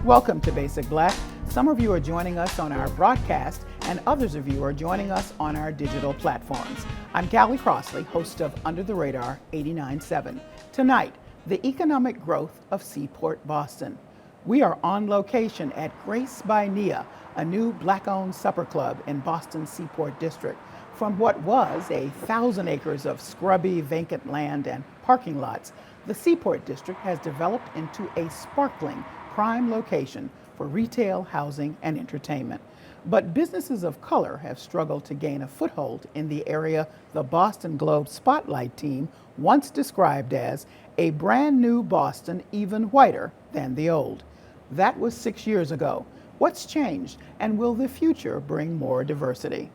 Welcome to Basic Black. Some of you are joining us on our broadcast, and others of you are joining us on our digital platforms. I'm Callie Crossley, host of Under the Radar 89.7. Tonight, the economic growth of Seaport Boston. We are on location at Grace by Nia, a new Black-owned supper club in Boston's Seaport District. From what was 1,000 acres of scrubby, vacant land and parking lots, the Seaport District has developed into a sparkling prime location for retail, housing, and entertainment. But businesses of color have struggled to gain a foothold in the area the Boston Globe Spotlight team once described as a brand new Boston, even whiter than the old. That was 6 years ago. What's changed, and will the future bring more diversity?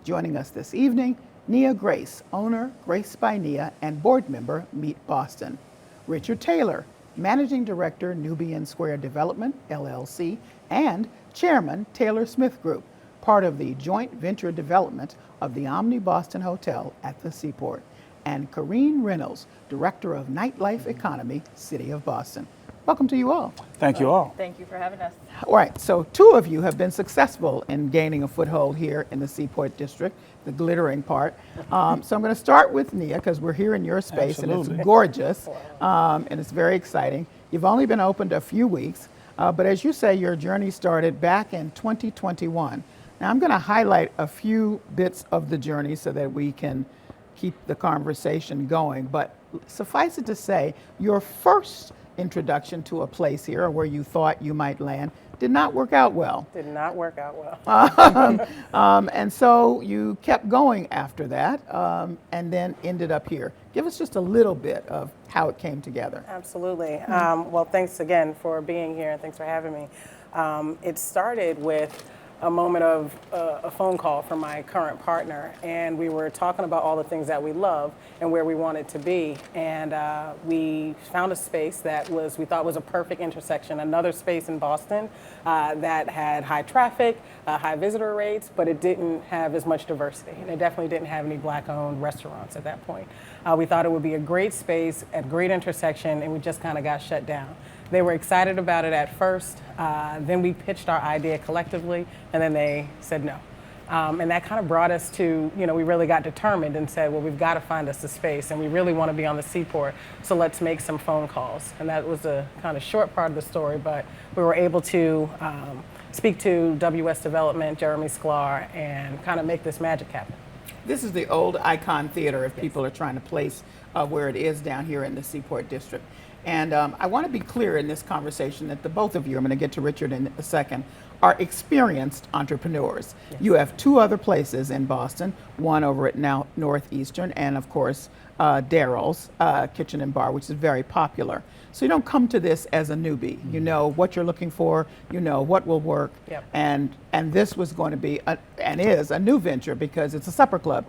Joining us this evening, Nia Grace, owner, Grace by Nia, and board member, Meet Boston. Richard Taylor, Managing Director, Nubian Square Development, LLC, and Chairman, Taylor Smith Group, part of the joint venture development of the Omni Boston Hotel at the Seaport, and Corean Reynolds, Director of Nightlife Economy, City of Boston. Welcome to you all. Thank you all. Thank you for having us. All right, so two of you have been successful in gaining a foothold here in the Seaport District, the glittering part. So I'm going to start with Nia, because we're here in your space. Absolutely. And it's gorgeous, and it's very exciting. You've only been opened a few weeks, but as you say, your journey started back in 2021. Now I'm going to highlight a few bits of the journey so that we can keep the conversation going, but suffice it to say, your first introduction to a place here, or where you thought you might land, did not work out well. Did not work out well. And so you kept going after that, and then ended up here. Give us just a little bit of how it came together. Absolutely. Well, thanks again for being here, and thanks for having me. It started with a moment of a phone call from my current partner, and we were talking about all the things that we love and where we wanted to be, and we found a space that we thought was a perfect intersection, another space in Boston that had high traffic, high visitor rates, but it didn't have as much diversity, and it definitely didn't have any Black-owned restaurants at that point. We thought it would be a great space at great intersection, and we just kind of got shut down. They were excited about it at first, then we pitched our idea collectively, and then they said no. And that kind of brought us to, we really got determined and said, well, we've got to find us a space, and we really want to be on the Seaport, so let's make some phone calls. And that was a kind of short part of the story, but we were able to speak to WS Development, Jeremy Sklar, and kind of make this magic happen. This is the old Icon Theater, if people are trying to place where it is down here in the Seaport District. And I want to be clear in this conversation that the both of you, I'm going to get to Richard in a second, are experienced entrepreneurs. Yes. You have two other places in Boston, one over at now Northeastern, and of course Daryl's Kitchen and Bar, which is very popular. So you don't come to this as a newbie. You know what you're looking for, you know what will work, yep. and this was going to be and is a new venture because it's a supper club.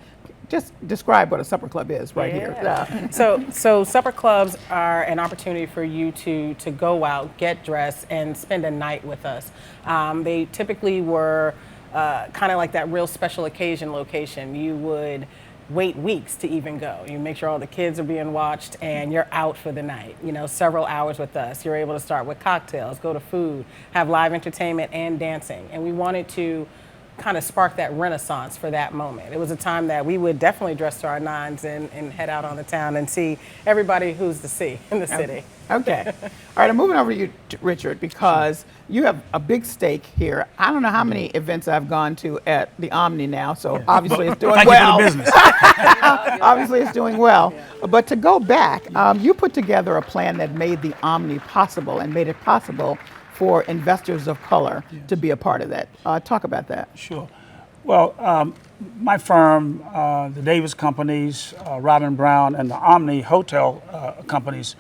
Just describe what a supper club is here. So supper clubs are an opportunity for you to go out, get dressed, and spend a night with us. They typically were kind of like that real special occasion location. You would wait weeks to even go. You make sure all the kids are being watched, and you're out for the night, several hours with us. You're able to start with cocktails, go to food, have live entertainment and dancing. And we wanted to kind of spark that renaissance for that moment. It was a time that we would definitely dress to our nines and head out on the town and see everybody who's to see in the city. Okay. All right, I'm moving over to you, Richard, because you have a big stake here. I don't know how many events I've gone to at the Omni now, so obviously it's doing well. Thank you for the business. Obviously it's doing well. Yeah. But to go back, you put together a plan that made the Omni possible and made it possible for investors of color to be a part of that. Talk about that. Sure. Well, my firm, the Davis Companies, Robin Brown, and the Omni Hotel Companies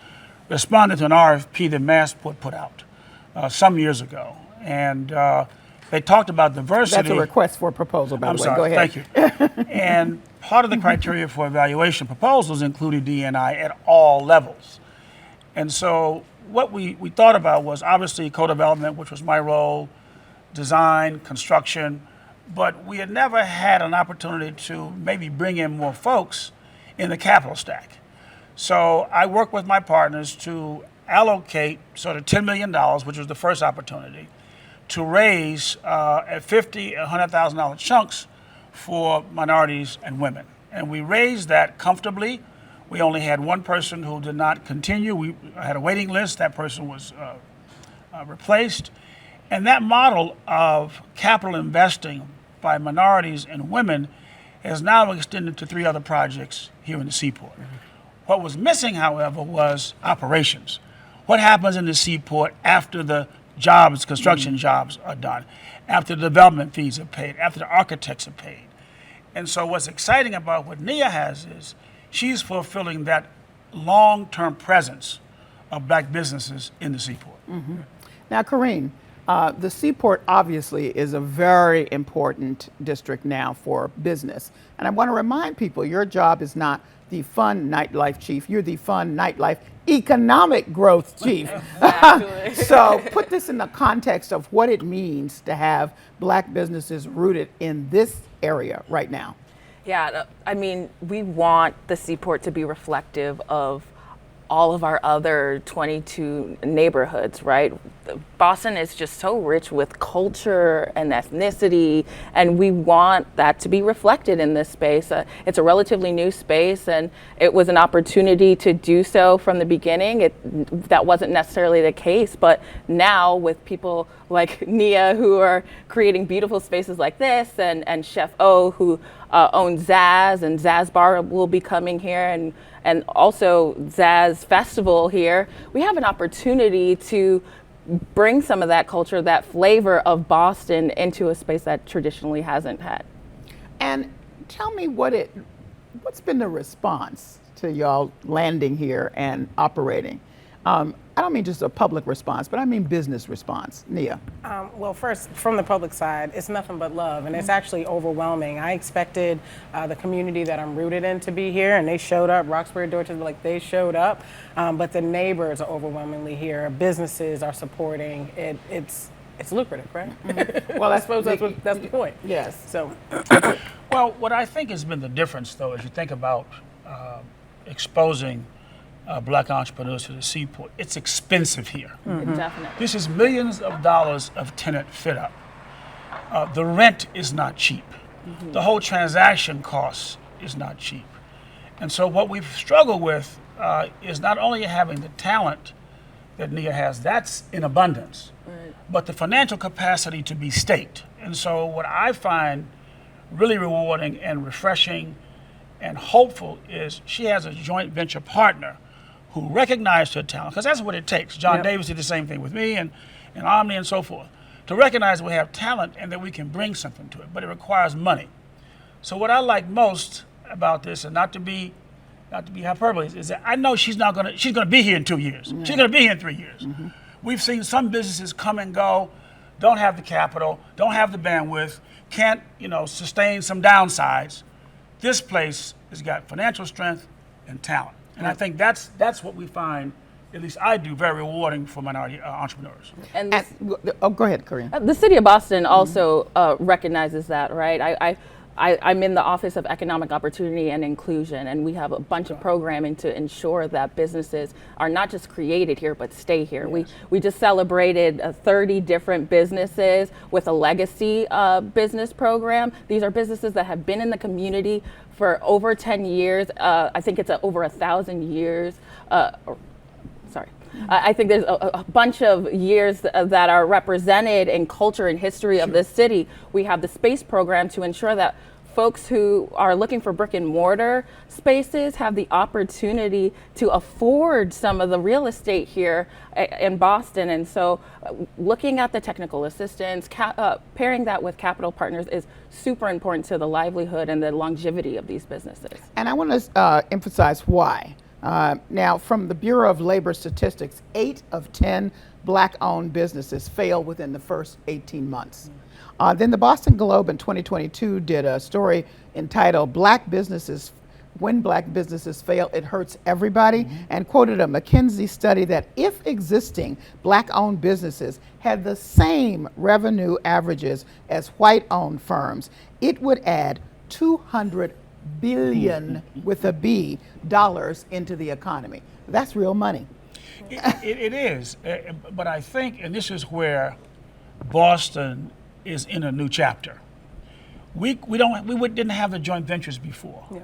responded to an RFP that Massport put out some years ago. And they talked about diversity. That's a request for a proposal, by the way. Sorry, go ahead. Thank you. And part of the criteria for evaluation proposals included D&I at all levels. And so what we thought about was obviously co-development, which was my role, design, construction, but we had never had an opportunity to maybe bring in more folks in the capital stack. So I worked with my partners to allocate sort of $10 million, which was the first opportunity, to raise at $50,000, $100,000 chunks for minorities and women. And we raised that comfortably. We only had one person who did not continue. We had a waiting list. That person was replaced. And that model of capital investing by minorities and women has now extended to 3 other projects here in the Seaport. What was missing, however, was operations. What happens in the Seaport after the jobs, construction jobs are done, after the development fees are paid, after the architects are paid. And so what's exciting about what Nia has is she's fulfilling that long-term presence of black businesses in the Seaport. Now, Corean, the Seaport obviously is a very important district now for business. And I want to remind people, your job is not the fun nightlife chief, you're the fun nightlife economic growth chief. So put this in the context of what it means to have black businesses rooted in this area right now. Yeah, I mean, we want the Seaport to be reflective of all of our other 22 neighborhoods, right? Boston is just so rich with culture and ethnicity, and we want that to be reflected in this space. It's a relatively new space, and it was an opportunity to do so from the beginning. That wasn't necessarily the case, but now with people like Nia who are creating beautiful spaces like this, and Chef O who owns Zaz, and Zaz Bar will be coming here, and also Zaz Festival here, we have an opportunity to bring some of that culture, that flavor of Boston into a space that traditionally hasn't had. And tell me what's been the response to y'all landing here and operating? I don't mean just a public response, but I mean business response. Nia. Well, first, from the public side, it's nothing but love, and it's actually overwhelming. I expected the community that I'm rooted in to be here, and they showed up. Roxbury, Dorchester, like they showed up, but the neighbors are overwhelmingly here. Businesses are supporting it. It's lucrative, right? Well, I suppose that's the point. Yes. So, Well, what I think has been the difference, though, as you think about exposing black entrepreneurs to the Seaport, it's expensive here. Definitely. This is millions of dollars of tenant fit up. The rent is not cheap. The whole transaction cost is not cheap. And so what we've struggled with is not only having the talent that Nia has, that's in abundance, but the financial capacity to be staked. And so what I find really rewarding and refreshing and hopeful is she has a joint venture partner who recognized her talent, because that's what it takes. John Davis did the same thing with me and Omni and so forth, to recognize we have talent and that we can bring something to it, but it requires money. So what I like most about this, and not to be hyperbole, is that I know she's gonna be here in 2 years. She's gonna be here in 3 years. We've seen some businesses come and go, don't have the capital, don't have the bandwidth, can't sustain some downsides. This place has got financial strength and talent. And I think that's what we find, at least I do, very rewarding for minority entrepreneurs. And go ahead, Corean. the city of Boston also recognizes that, right? I'm in the Office of Economic Opportunity and Inclusion, and we have a bunch of programming to ensure that businesses are not just created here, but stay here. Yes. We just celebrated 30 different businesses with a legacy business program. These are businesses that have been in the community for over 10 years. I think it's over 1,000 years. I think there's a bunch of years that are represented in culture and history of this city. We have the space program to ensure that folks who are looking for brick and mortar spaces have the opportunity to afford some of the real estate here in Boston. And so looking at the technical assistance, pairing that with capital partners is super important to the livelihood and the longevity of these businesses. And I want to emphasize why. Now, from the Bureau of Labor Statistics, 8 of 10 black-owned businesses fail within the first 18 months. Then the Boston Globe in 2022 did a story entitled When Black Businesses Fail, It Hurts Everybody, and quoted a McKinsey study that if existing black-owned businesses had the same revenue averages as white-owned firms, it would add $200 billion with a B dollars into the economy. That's real money. It is, but I think, and this is where Boston is in a new chapter. We didn't have the joint ventures before. Yeah.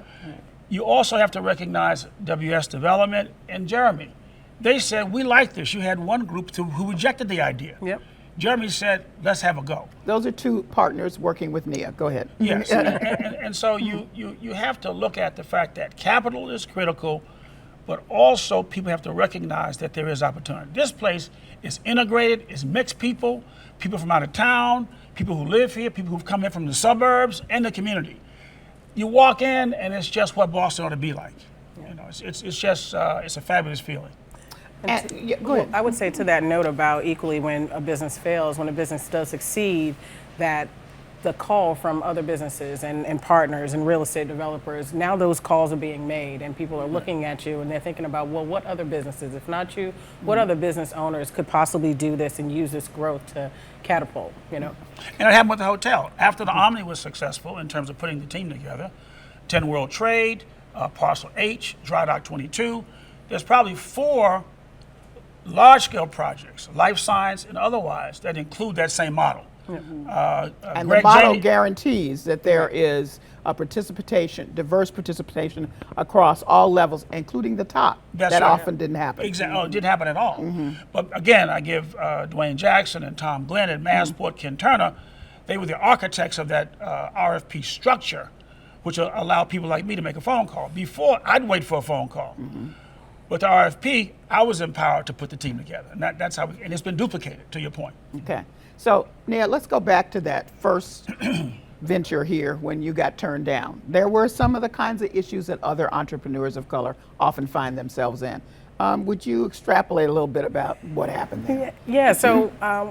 You also have to recognize WS Development and Jeremy. They said, we like this. You had one group who rejected the idea. Yep. Jeremy said, let's have a go. Those are two partners working with Nia. Go ahead. Yes, and so you have to look at the fact that capital is critical, but also people have to recognize that there is opportunity. This place is integrated, it's mixed people from out of town, people who live here, people who've come in from the suburbs and the community. You walk in and it's just what Boston ought to be like. Yeah. You know, it's just it's a fabulous feeling. Go ahead. I would say to that note about equally when a business fails, when a business does succeed, that the call from other businesses and partners and real estate developers, now those calls are being made and people are looking at you and they're thinking about, well, what other businesses, if not you, what other business owners could possibly do this and use this growth to catapult, you know? And it happened with the hotel. After the Omni was successful in terms of putting the team together, 10 World Trade, Parcel H, Dry Dock 22, there's probably 4 large-scale projects, life science and otherwise, that include that same model. And the model guarantees that there is a diverse participation across all levels, including the top. That's that right. often didn't happen. Exactly. Oh, it didn't happen at all. But again, I give Dwayne Jackson and Tom Glenn at Massport, Ken Turner, they were the architects of that RFP structure, which allowed people like me to make a phone call. Before, I'd wait for a phone call. With the RFP, I was empowered to put the team together. And that's how and it's been duplicated, to your point. Okay. So, Nia, let's go back to that first venture here when you got turned down. There were some of the kinds of issues that other entrepreneurs of color often find themselves in. Would you extrapolate a little bit about what happened there? Yeah, so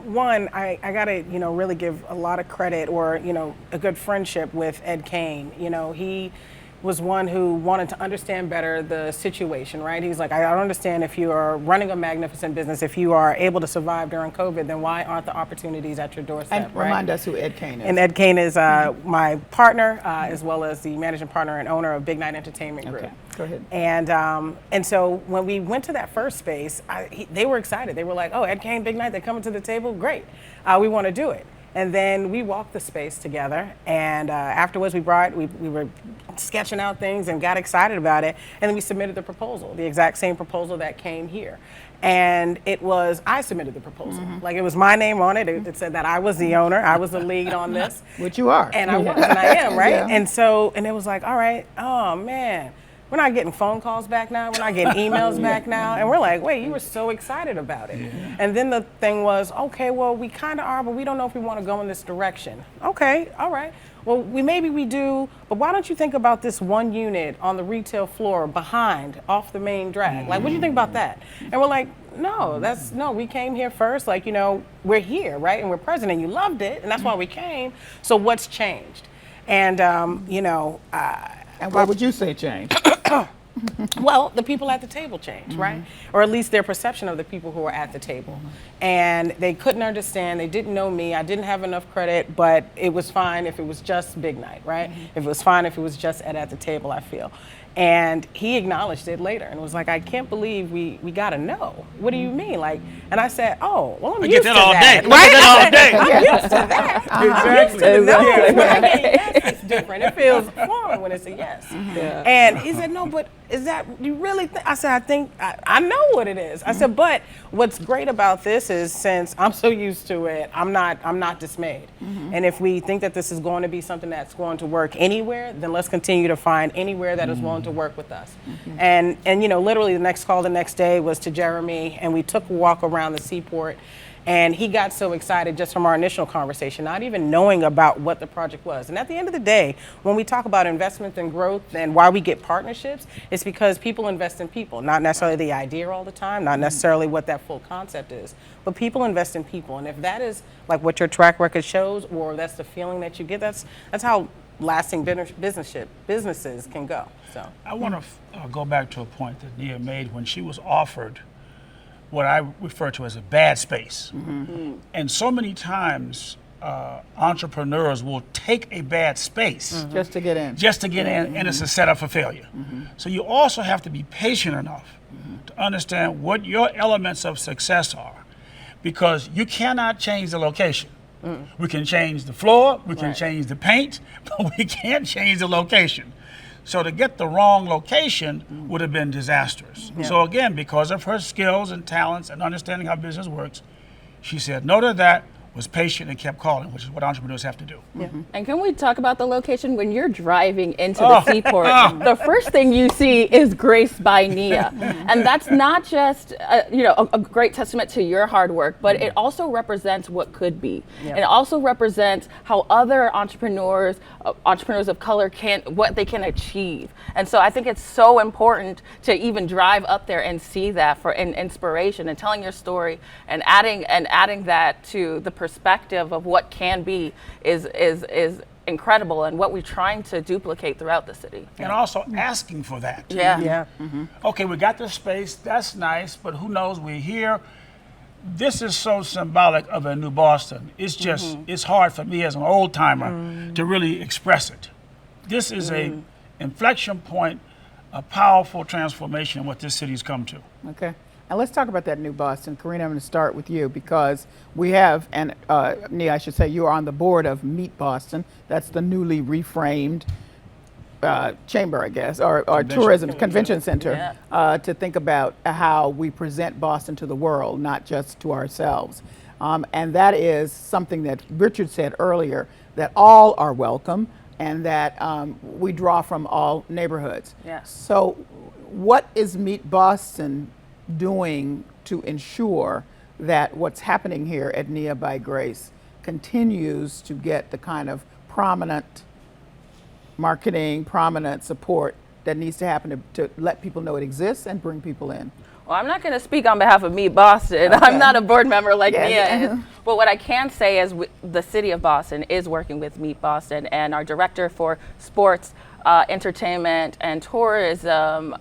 one, I gotta, really give a lot of credit or, a good friendship with Ed Kane. He was one who wanted to understand better the situation, right? He's like, I don't understand if you are running a magnificent business, if you are able to survive during COVID, then why aren't the opportunities at your doorstep, And right? remind us who Ed Kane is. And Ed Kane is my partner, as well as the managing partner and owner of Big Night Entertainment Group. Okay, go ahead. And so when we went to that first space, they were excited. They were like, oh, Ed Kane, Big Night, they're coming to the table? Great, we want to do it. And then we walked the space together, and afterwards we were sketching out things and got excited about it, and then we submitted the proposal, the exact same proposal that came here. And I submitted the proposal. Like, it was my name on it. It said that I was the owner, I was the lead on this. Which you are. And I was, and I am, right? Yeah. And it was like, all right, oh man, we're not getting phone calls back now, we're not getting emails back now. And we're like, wait, you were so excited about it. Yeah. And then the thing was, okay, well, we kind of are, but we don't know if we want to go in this direction. Okay, all right. Well, maybe we do, but why don't you think about this one unit on the retail floor behind, off the main drag? Like, what do you think about that? And we're like, no, we came here first, like, we're here, right? And we're present, and you loved it, and that's why we came. So what's changed? And, and what would you say changed? Well, the people at the table changed, right? Or at least their perception of the people who were at the table. And they couldn't understand, they didn't know me, I didn't have enough credit, but it was fine if it was just Big Night, right? If it was fine if it was just Ed at the table, I feel. And he acknowledged it later and was like, I can't believe we gotta know. What do you mean? Like, and I said, oh, well, I'm used to that. Right? I'm used to that. I'm used to the no. When I get a yes, it's different. It feels foreign when it's a yes. And he said, no, but is that, you really think? I said, I know what it is. I said, but what's great about this is, since I'm so used to it, I'm not dismayed. And if we think that this is going to be something that's going to work anywhere, then let's continue to find anywhere that is willing to work with us. And literally the next call the next day was to Jeremy, and we took a walk around the Seaport. And he got so excited just from our initial conversation, not even knowing about what the project was. And at the end of the day, when we talk about investment and growth and why we get partnerships, it's because people invest in people, not necessarily the idea all the time, not necessarily what that full concept is, but people invest in people. And if that is like what your track record shows, or that's the feeling that you get, that's how lasting businesses can go. So I want to go back to a point that Nia made when she was offered what I refer to as a bad space. And so many times entrepreneurs will take a bad space Just to get in. just to get in, and it's a setup for failure. So you also have to be patient enough to understand what your elements of success are, because you cannot change the location. We can change the floor, we can change the paint, but we can't change the location. So to get the wrong location would have been disastrous. So again, because of her skills and talents and understanding how business works, she said no to that, was patient, and kept calling, which is what entrepreneurs have to do. And can we talk about the location? When you're driving into the Seaport, the first thing you see is Grace by Nia. And that's not just a great testament to your hard work, but it also represents what could be. And it also represents how other entrepreneurs of color what they can achieve. And so I think it's so important to even drive up there and see that for inspiration, and telling your story and adding that to the perspective of what can be is incredible, and what we're trying to duplicate throughout the city. And also asking for that. Okay, we got the space, that's nice, but who knows, we're here. This is so symbolic of a new Boston. It's just, it's hard for me as an old timer to really express it. This is a inflection point, a powerful transformation in what this city's come to. Okay. And let's talk about that new Boston. Karina, I'm going to start with you, because we have, and Nia, I should say, you are on the board of Meet Boston. That's the newly reframed chamber, I guess, or tourism convention center, to think about how we present Boston to the world, not just to ourselves. And that is something that Richard said earlier, that all are welcome, and that we draw from all neighborhoods. So what is Meet Boston doing to ensure that what's happening here at Nia by Grace continues to get the kind of prominent marketing, prominent support that needs to happen to let people know it exists and bring people in? Well, I'm not going to speak on behalf of Meet Boston. I'm not a board member like Nia is. But what I can say is the city of Boston is working with Meet Boston, and our director for sports, entertainment and tourism,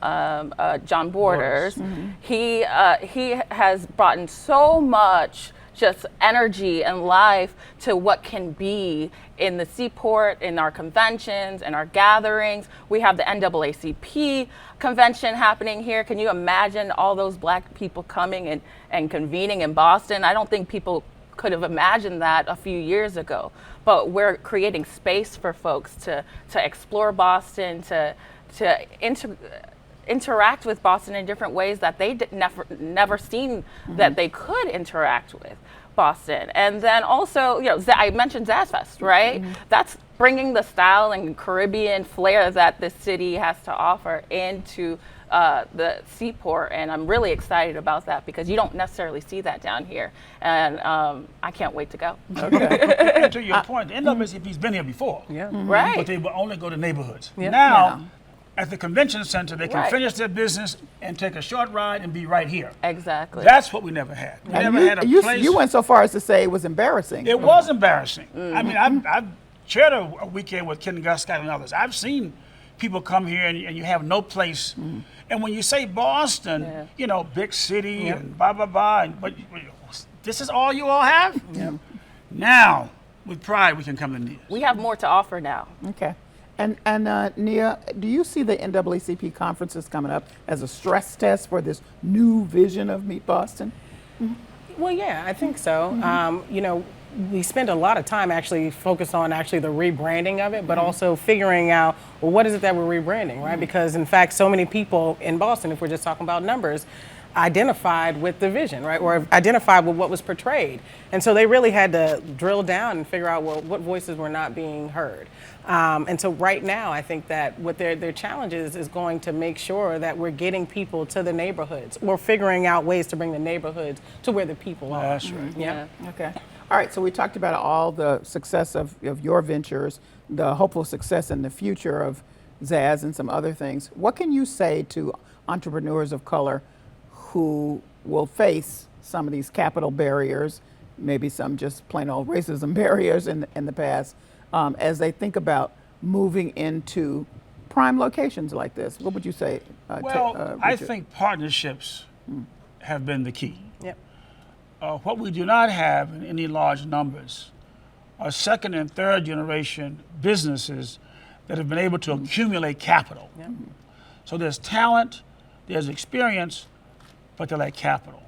John Borders, he has brought in so much just energy and life to what can be in the Seaport, in our conventions and our gatherings. We have the NAACP convention happening here. Can you imagine all those Black people coming and convening in Boston? I don't think people could have imagined that a few years ago. But we're creating space for folks to explore Boston, to interact with Boston in different ways that they never seen that they could interact with Boston. And then also, I mentioned Zazz Fest, right? That's bringing the style and Caribbean flair that this city has to offer into the Seaport, and I'm really excited about that, because you don't necessarily see that down here, and I can't wait to go. And to your point, the NAACP's been here before, Right? but they will only go to neighborhoods. Now, at the convention center, they can finish their business and take a short ride and be right here. Exactly. That's what we never had. We never had a place. You went so far as to say it was embarrassing. It was embarrassing. I mean, I've shared a weekend with Ken Guscott and others. I've seen people come here and you have no place. And when you say Boston, big city and blah, blah, blah, but this is all you all have? Now, with pride, we can come to Nia. We have more to offer now. Okay. And Nia, do you see the NAACP conferences coming up as a stress test for this new vision of Meet Boston? Well, yeah, I think so. We spend a lot of time actually focused on the rebranding of it, but also figuring out, well, what is it that we're rebranding, right? Because in fact, so many people in Boston, if we're just talking about numbers, identified with the vision, right? Or identified with what was portrayed. And so they really had to drill down and figure out, well, what voices were not being heard. And so right now, I think that what their challenge is going to make sure that we're getting people to the neighborhoods. We're figuring out ways to bring the neighborhoods to where the people are. That's right. Yeah. Okay. All right, so we talked about all the success of your ventures, the hopeful success in the future of Zazz and some other things. What can you say to entrepreneurs of color who will face some of these capital barriers, maybe some just plain old racism barriers in the past, as they think about moving into prime locations like this? What would you say? I think partnerships have been the key. Yep. What we do not have in any large numbers are second and third generation businesses that have been able to accumulate capital. So there's talent, there's experience, but they lack capital.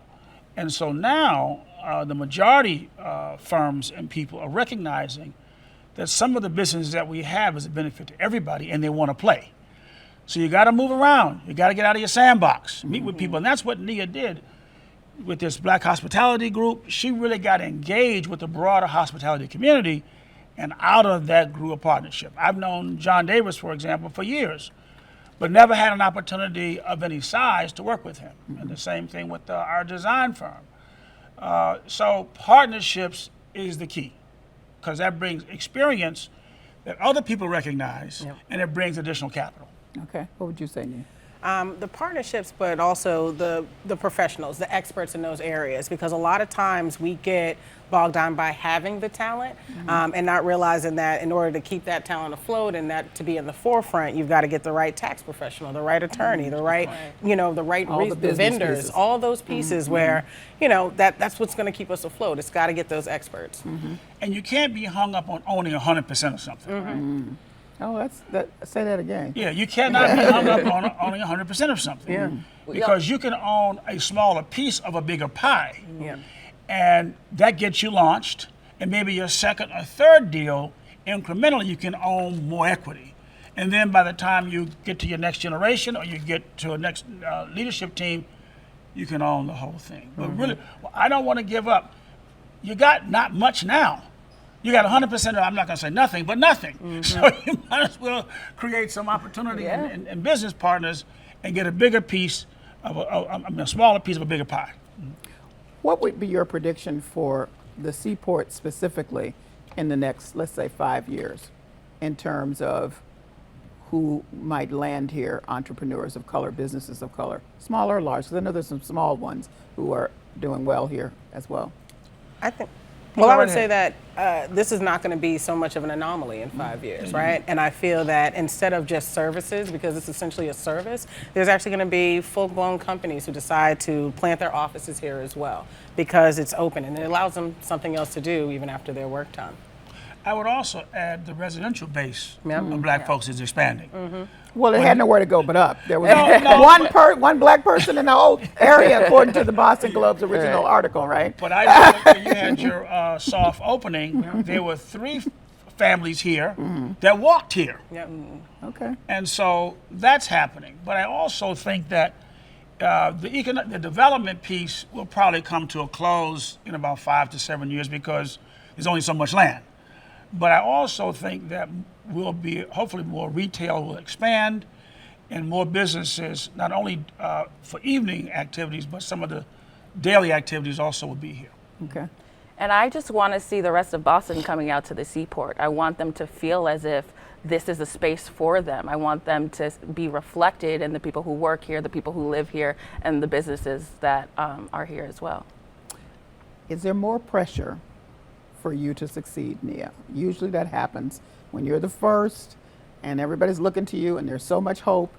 And so now the majority firms and people are recognizing that some of the businesses that we have is a benefit to everybody and they want to play. So you got to move around. You got to get out of your sandbox, meet with people. And that's what Nia did with this Black hospitality group. She really got engaged with the broader hospitality community, and out of that grew a partnership. I've known John Davis, for example, for years, but never had an opportunity of any size to work with him. And the same thing with our design firm. So partnerships is the key, because that brings experience that other people recognize, and it brings additional capital. Okay, what would you say, Nia? The partnerships, but also the professionals, the experts in those areas, because a lot of times we get bogged down by having the talent and not realizing that in order to keep that talent afloat and that to be in the forefront, you've got to get the right tax professional, the right attorney, the right, the vendors, pieces. All those pieces where, that's what's going to keep us afloat. It's got to get those experts. And you can't be hung up on owning 100% of something, right? Oh, say that again. Yeah, you cannot be hung up on owning 100% of something. Because you can own a smaller piece of a bigger pie. And that gets you launched, and maybe your second or third deal, incrementally, you can own more equity. And then by the time you get to your next generation or you get to a next leadership team, you can own the whole thing. But really, I don't want to give up. You got not much now. You got 100% of, I'm not going to say nothing, but nothing. So you might as well create some opportunity and business partners and get a bigger piece of a smaller piece of a bigger pie. What would be your prediction for the Seaport specifically in the next, let's say, 5 years, in terms of who might land here, entrepreneurs of color, businesses of color, small or large? Because I know there's some small ones who are doing well here as well. I would say that this is not going to be so much of an anomaly in 5 years, right? And I feel that instead of just services, because it's essentially a service, there's actually going to be full-blown companies who decide to plant their offices here as well, because it's open and it allows them something else to do even after their work time. I would also add the residential base of Black folks is expanding. Well, it had nowhere to go but up. There was one Black person in the whole area, according to the Boston Globe's original article, right? But I know when you had your soft opening, there were 3 families here that walked here. Okay. And so that's happening. But I also think that the development piece will probably come to a close in about 5 to 7 years because there's only so much land. But I also think that hopefully more retail will expand and more businesses, not only for evening activities, but some of the daily activities also will be here. Okay. And I just want to see the rest of Boston coming out to the Seaport. I want them to feel as if this is a space for them. I want them to be reflected in the people who work here, the people who live here, and the businesses that are here as well. Is there more pressure for you to succeed, Nia? Usually that happens when you're the first and everybody's looking to you and there's so much hope.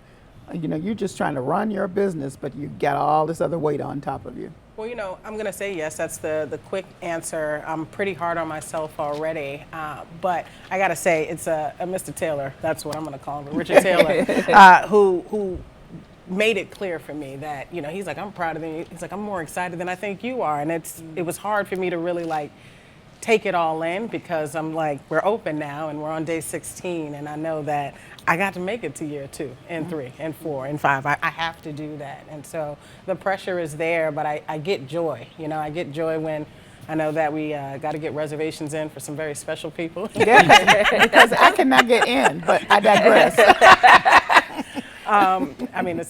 You're just trying to run your business, but you got all this other weight on top of you. Well, I'm going to say yes. That's the quick answer. I'm pretty hard on myself already, but I got to say it's a Mr. Taylor. That's what I'm going to call him, Richard Taylor, who made it clear for me that he's like, I'm proud of you. He's like, I'm more excited than I think you are, and it was hard for me to really take it all in, because I'm like, we're open now and we're on day 16, and I know that I got to make it to year 2 and 3 and 4 and 5. I have to do that. And so the pressure is there, but I get joy. I get joy when I know that we got to get reservations in for some very special people. Yes, because I cannot get in, but I digress.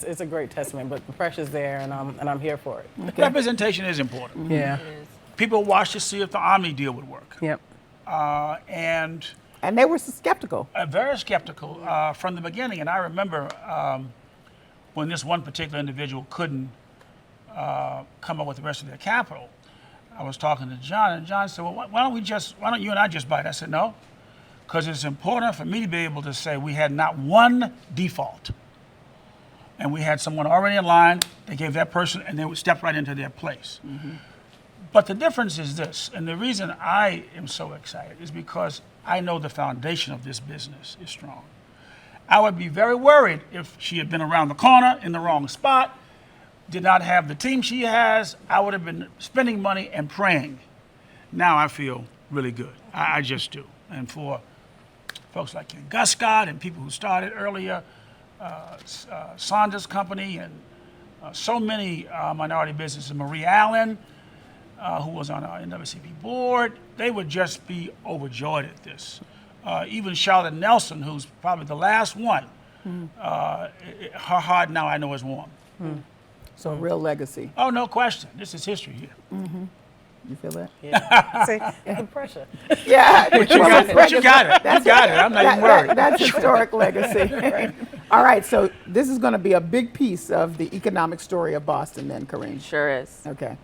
It's a great testament, but the pressure's there, and I'm here for it. Okay. Representation is important. Yeah. People watched to see if the Omni deal would work. Yep. And they were skeptical. Very skeptical from the beginning. And I remember when this one particular individual couldn't come up with the rest of their capital, I was talking to John, and John said, well, why don't you and I just bite? I said, no, because it's important for me to be able to say we had not one default. And we had someone already in line, they gave that person, and they would step right into their place. But the difference is this, and the reason I am so excited is because I know the foundation of this business is strong. I would be very worried if she had been around the corner in the wrong spot, did not have the team she has. I would have been spending money and praying. Now I feel really good. I just do. And for folks like Ken Guscott and people who started earlier, Saunders Company and so many minority businesses, Marie Allen, who was on our NAACP board, they would just be overjoyed at this. Even Charlotte Nelson, who's probably the last one, her heart now I know is warm. So a real legacy. Oh, no question. This is history here. You feel that? Yeah. See, the pressure. Yeah. But you got it. You got it. I'm not even worried. That's historic legacy. All right, so this is going to be a big piece of the economic story of Boston then, Corean. Sure is. Okay.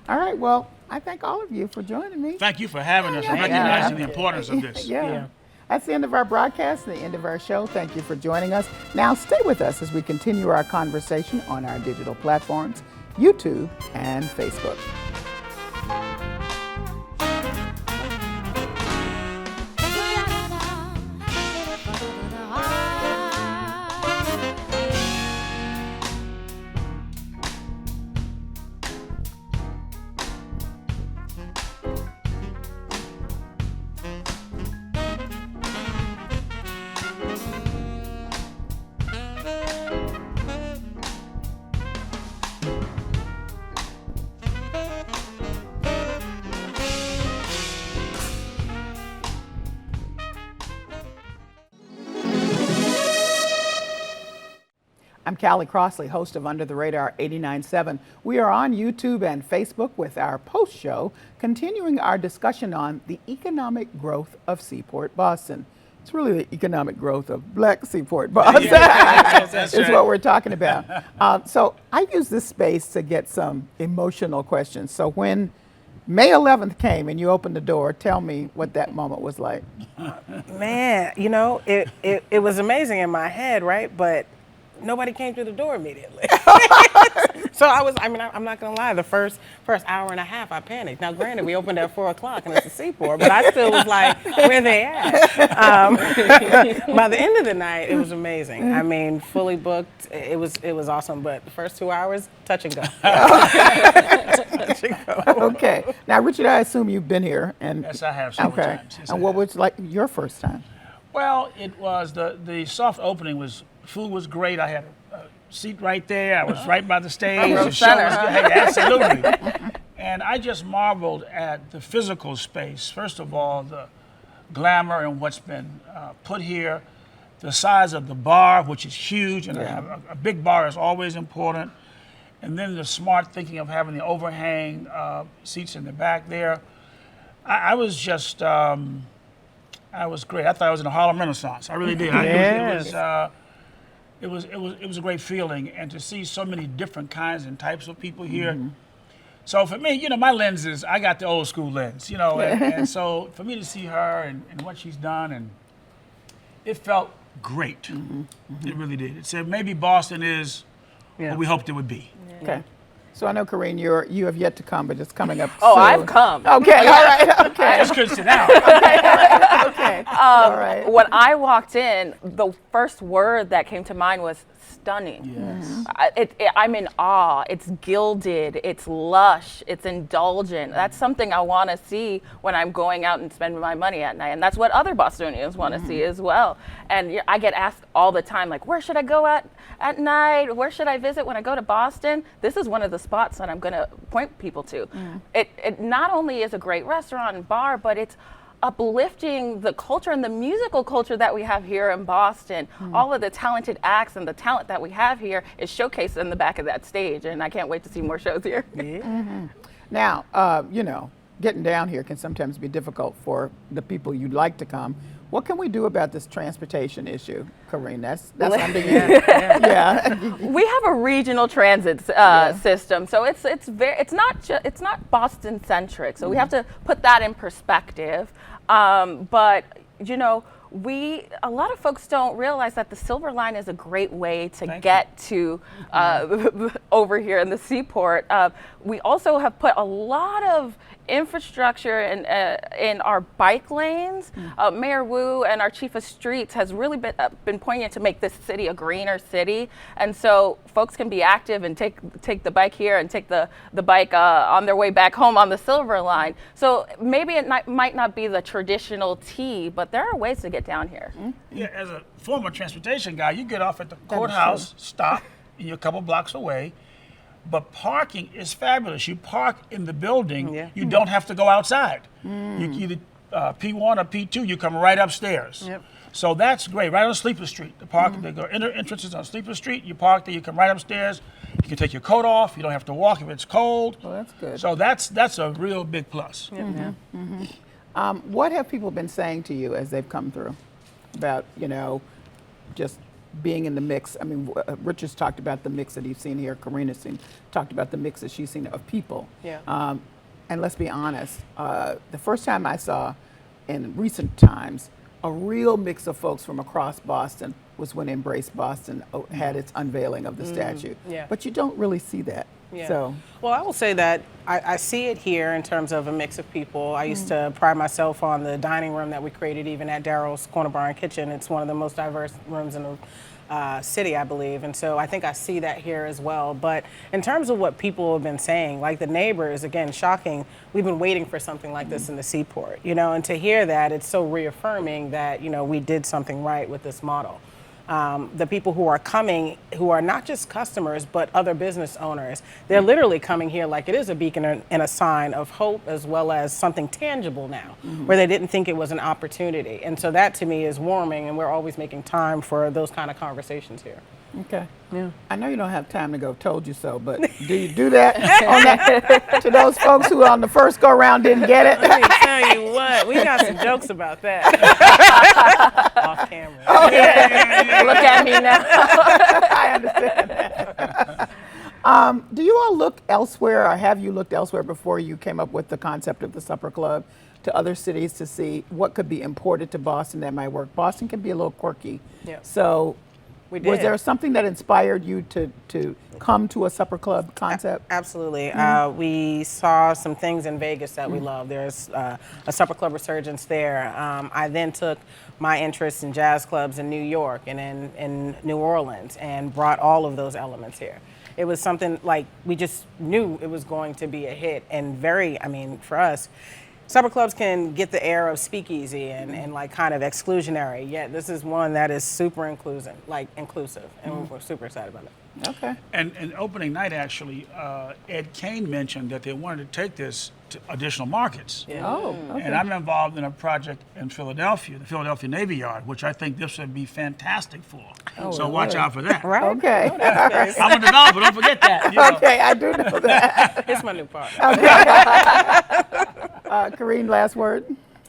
All right, well, I thank all of you for joining me. Thank you for having us and recognizing the importance of this. Yeah. That's the end of our broadcast, the end of our show. Thank you for joining us. Now stay with us as we continue our conversation on our digital platforms, YouTube and Facebook. I'm Callie Crossley, host of Under the Radar 89.7. We are on YouTube and Facebook with our post show, continuing our discussion on the economic growth of Seaport Boston. It's really the economic growth of Black Seaport Boston. That's is right. what we're talking about. So I use this space to get some emotional questions. So when May 11th came and you opened the door, tell me what that moment was like. Man, you know, it was amazing in my head, right? But nobody came through the door immediately. So I'm not gonna lie, the first hour and a half I panicked. Now granted, we opened at 4 o'clock and it's the Seaport, but I still was like, where they at? By the end of the night, it was amazing. I mean, fully booked, it was awesome, but the first 2 hours, touch and go. Touch and go. Okay. Now, Richard, I assume you've been here. And Yes, I have several times. Yes, I And what have. was like your first time? Well, it was the soft opening was, food was great. I had a seat right there. I was right by the stage. row The show center, was huh? good. Hey, absolutely. And I just marveled at the physical space. First of all, the glamour and what's been put here, the size of the bar, which is huge, and a big bar is always important. And then the smart thinking of having the overhang seats in the back there. I was just, I was great. I thought I was in the Harlem Renaissance. I really did. It was a great feeling, and to see so many different kinds and types of people here. So for me, you know, my lens is, I got the old school lens, you know, and so for me to see her and what she's done, and it felt great. It really did. It said maybe Boston is what we hoped it would be. Okay. So I know, Corean, you have yet to come, but it's coming up Oh, soon. I've come. Okay, all right, I okay, just couldn't sit down. okay. All right. When I walked in, the first word that came to mind was stunning. Yes. I'm in awe. It's gilded, it's lush, it's indulgent. That's something I want to see when I'm going out and spending my money at night. And that's what other Bostonians want to see as well. And I get asked all the time, like, where should I go at night? Where should I visit when I go to Boston? This is one of the spots that I'm going to point people to. It not only is a great restaurant and bar, but it's uplifting the culture and the musical culture that we have here in Boston. All of the talented acts and the talent that we have here is showcased in the back of that stage, and I can't wait to see more shows here. Now, you know, getting down here can sometimes be difficult for the people you'd like to come. What can we do about this transportation issue, Corean? That's under you. Yeah. We have a regional transit system, so it's not Boston centric. So we have to put that in perspective. But you know, a lot of folks don't realize that the Silver Line is a great way to Thank get to over here in the Seaport. We also have put a lot of infrastructure in our bike lanes. Mayor Wu and our Chief of Streets has really been pointing to make this city a greener city, and so folks can be active and take the bike here and take the bike on their way back home on the Silver Line. So maybe it might not be the traditional T, but there are ways to get down here. Yeah, as a former transportation guy, you get off at the courthouse, stop, and you're a couple blocks away. But parking is fabulous. You park in the building. Yeah. You don't have to go outside. You either P1 or P2, you come right upstairs. Yep. So that's great. Right on Sleeper Street. The park, the entrances on Sleeper Street. You park there. You come right upstairs. You can take your coat off. You don't have to walk if it's cold. Well, that's good. So that's a real big plus. What have people been saying to you as they've come through about, just being in the mix? I mean, Richard's talked about the mix that he's seen here. Corean talked about the mix that she's seen of people. Yeah. And let's be honest, the first time I saw in recent times a real mix of folks from across Boston was when Embrace Boston had its unveiling of the statue. Yeah. But you don't really see that. Yeah. So, well, I will say that I see it here in terms of a mix of people. I used to pride myself on the dining room that we created even at Daryl's Corner Bar and Kitchen. It's one of the most diverse rooms in the city, I believe. And so I think I see that here as well. But in terms of what people have been saying, like the neighbors, again, shocking. We've been waiting for something like this in the Seaport, and to hear that, it's so reaffirming that, we did something right with this model. The people who are coming, who are not just customers, but other business owners, they're literally coming here like it is a beacon and a sign of hope, as well as something tangible now, where they didn't think it was an opportunity. And so that to me is warming, and we're always making time for those kind of conversations here. okay. Yeah. I know you don't have time to go told you so, but do you do that, to those folks who on the first go round didn't get it? Let me tell you what, we got some jokes about that off camera. Look at me now. I understand that. Do you all look elsewhere, or have you looked elsewhere before you came up with the concept of the Supper Club, to other cities to see what could be imported to Boston that might work? Boston can be a little quirky. Yeah. So We was did. there something that inspired you to come to a Supper Club concept? Absolutely. We saw some things in Vegas that we love. There's a supper club resurgence there. I then took my interest in jazz clubs in New York and in New Orleans and brought all of those elements here. It was something like we just knew it was going to be a hit, and for us, supper clubs can get the air of speakeasy and like kind of exclusionary, yet this is one that is super inclusive, and we're super excited about it. Okay. And opening night, actually, Ed Kane mentioned that they wanted to take this to additional markets. Yeah. Oh, okay. And I'm involved in a project in Philadelphia, the Philadelphia Navy Yard, which I think this would be fantastic for. So watch out for that. Right? Okay. I'm a developer, don't forget that. Okay, I do know that. It's my new part. Corean, last word?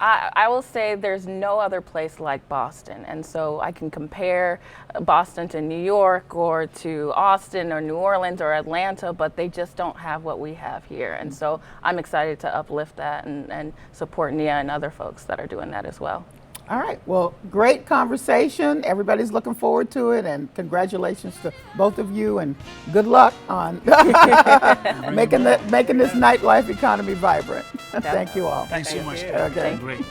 I will say there's no other place like Boston. And so I can compare Boston to New York or to Austin or New Orleans or Atlanta, but they just don't have what we have here. And so I'm excited to uplift that and support Nia and other folks that are doing that as well. All right. Well, great conversation. Everybody's looking forward to it, and congratulations to both of you, and good luck on making this nightlife economy vibrant. Thank you all. Thanks so much. Okay. Great.